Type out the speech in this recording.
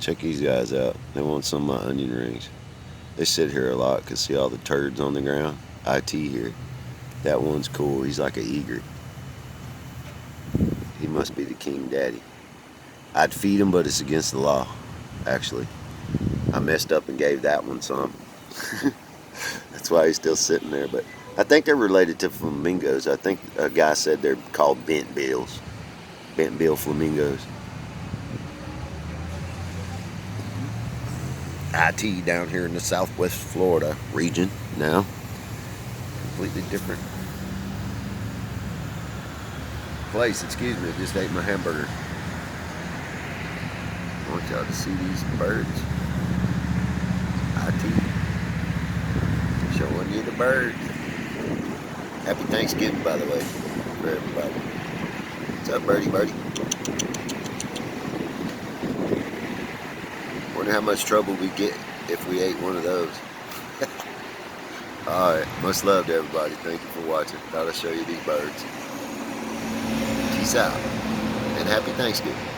Check these guys out. They want some of my onion rings. They sit here a lot because see all the turds on the ground? IT here. That one's cool. He's like an egret. He must be the king daddy. I'd feed him, but it's against the law, actually. I messed up and gave that one some. That's why he's still sitting there. But I think they're related to flamingos. I think a guy said they're called bent bills. Bent bill flamingos. IT down here in the Southwest Florida region now. Completely different place. Excuse me, I just ate my hamburger. I want y'all to see these birds. IT showing you the birds. Happy Thanksgiving, by the way, for everybody. What's up, birdie? Wonder how much trouble we get if we ate one of those. Alright, much love to everybody. Thank you for watching. Thought I'd show you these birds. Peace out, and happy Thanksgiving.